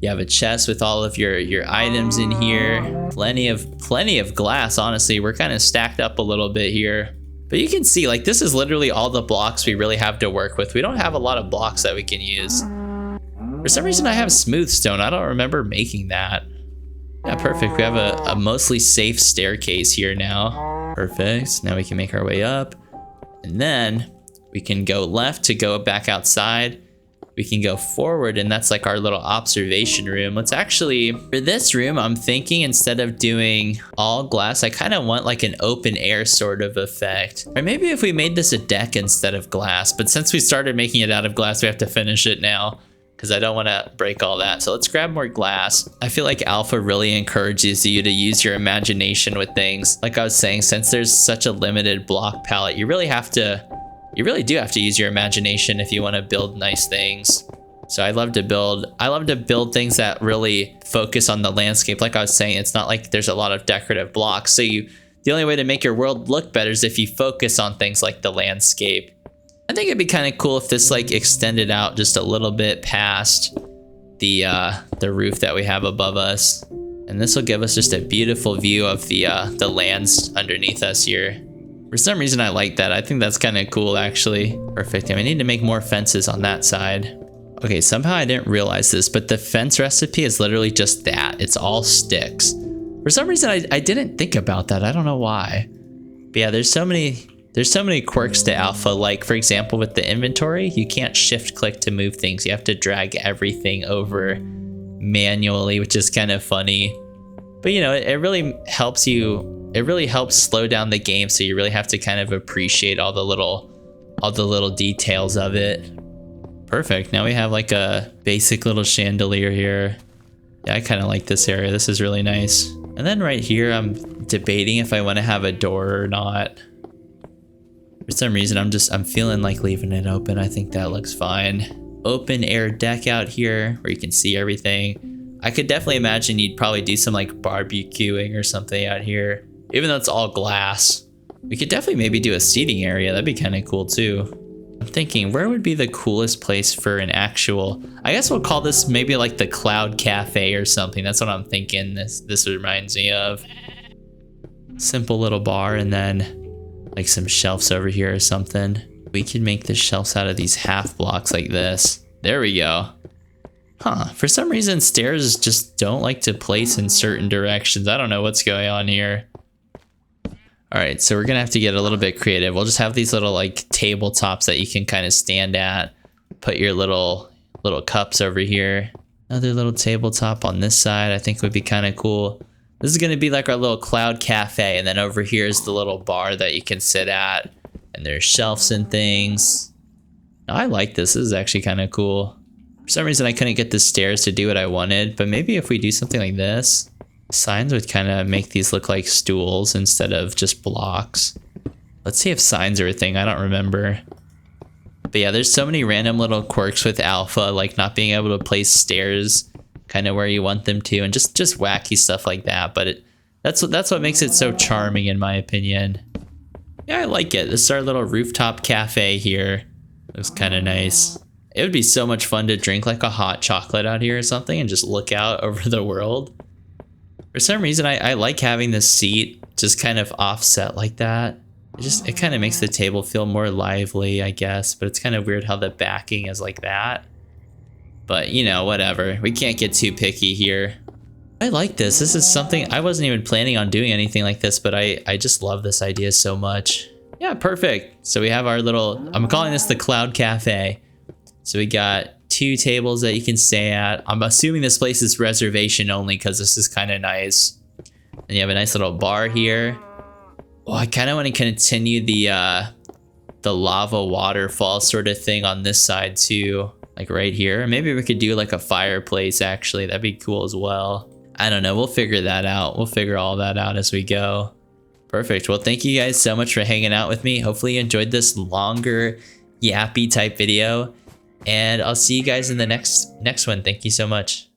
You have a chest with all of your items in here. Plenty of glass, honestly. We're kind of stacked up a little bit here. But you can see, like, this is literally all the blocks we really have to work with. We don't have a lot of blocks that we can use. For some reason, I have smooth stone. I don't remember making that. Yeah, perfect. We have a mostly safe staircase here now. Perfect. Now we can make our way up. And then we can go left to go back outside. We can go forward, and that's like our little observation room. Let's actually, for this room, I'm thinking instead of doing all glass, I kind of want like an open air sort of effect. Or maybe if we made this a deck instead of glass, but since we started making it out of glass, we have to finish it now, because I don't want to break all that. So let's grab more glass. I feel like alpha really encourages you to use your imagination with things. Like I was saying, since there's such a limited block palette, you really do have to use your imagination if you want to build nice things. So I love to build things that really focus on the landscape. Like I was saying, it's not like there's a lot of decorative blocks. So the only way to make your world look better is if you focus on things like the landscape. I think it'd be kind of cool if this like extended out just a little bit past the roof that we have above us. And this will give us just a beautiful view of the lands underneath us here. For some reason, I like that. I think that's kind of cool, actually. Perfect. And we need to make more fences on that side. Okay, somehow I didn't realize this, but the fence recipe is literally just that. It's all sticks. For some reason, I didn't think about that. I don't know why. But yeah, there's so many quirks to alpha. Like, for example, with the inventory, you can't shift click to move things. You have to drag everything over manually, which is kind of funny. But, you know, it really helps you. It really helps slow down the game, so you really have to kind of appreciate all the little details of it. Perfect. Now we have like a basic little chandelier here. Yeah, I kind of like this area. This is really nice. And then right here, I'm debating if I want to have a door or not. For some reason, I'm feeling like leaving it open. I think that looks fine. Open air deck out here where you can see everything. I could definitely imagine you'd probably do some like barbecuing or something out here. Even though it's all glass. We could definitely maybe do a seating area. That'd be kind of cool too. I'm thinking, where would be the coolest place for an actual... I guess we'll call this maybe like the Cloud Cafe or something. That's what I'm thinking this reminds me of. Simple little bar and then like some shelves over here or something. We can make the shelves out of these half blocks like this. There we go. Huh, for some reason stairs just don't like to place in certain directions. I don't know what's going on here. All right, so we're gonna have to get a little bit creative. We'll just have these little like tabletops that you can kind of stand at. Put your little cups over here. Another little tabletop on this side I think would be kind of cool. This is gonna be like our little cloud cafe, and then over here is the little bar that you can sit at. And there's shelves and things. I like this. This is actually kind of cool. For some reason I couldn't get the stairs to do what I wanted, but maybe if we do something like this, signs would kind of make these look like stools instead of just blocks. Let's see if signs are a thing. I don't remember. But yeah, there's so many random little quirks with alpha, like not being able to place stairs kind of where you want them to, and just wacky stuff like that. But that's what makes it so charming in my opinion. Yeah, I like it. This is our little rooftop cafe here. Looks kind of nice. It would be so much fun to drink like a hot chocolate out here or something and just look out over the world. For some reason, I like having this seat just kind of offset like that. It kind of makes the table feel more lively, I guess, but it's kind of weird how the backing is like that. But, you know, whatever. We can't get too picky here. I like this. This is something I wasn't even planning on doing anything like this, but I just love this idea so much. Yeah, perfect. So we have our little, I'm calling this the Cloud Cafe. So we got 2 tables that you can stay at. I'm assuming this place is reservation only because this is kind of nice. And you have a nice little bar here. Oh, I kind of want to continue the lava waterfall sort of thing on this side too, like right here. Maybe we could do like a fireplace actually. That'd be cool as well. I don't know. We'll figure that out. We'll figure all that out as we go. Perfect. Well, thank you guys so much for hanging out with me. Hopefully you enjoyed this longer yappy type video. And I'll see you guys in the next one. Thank you so much.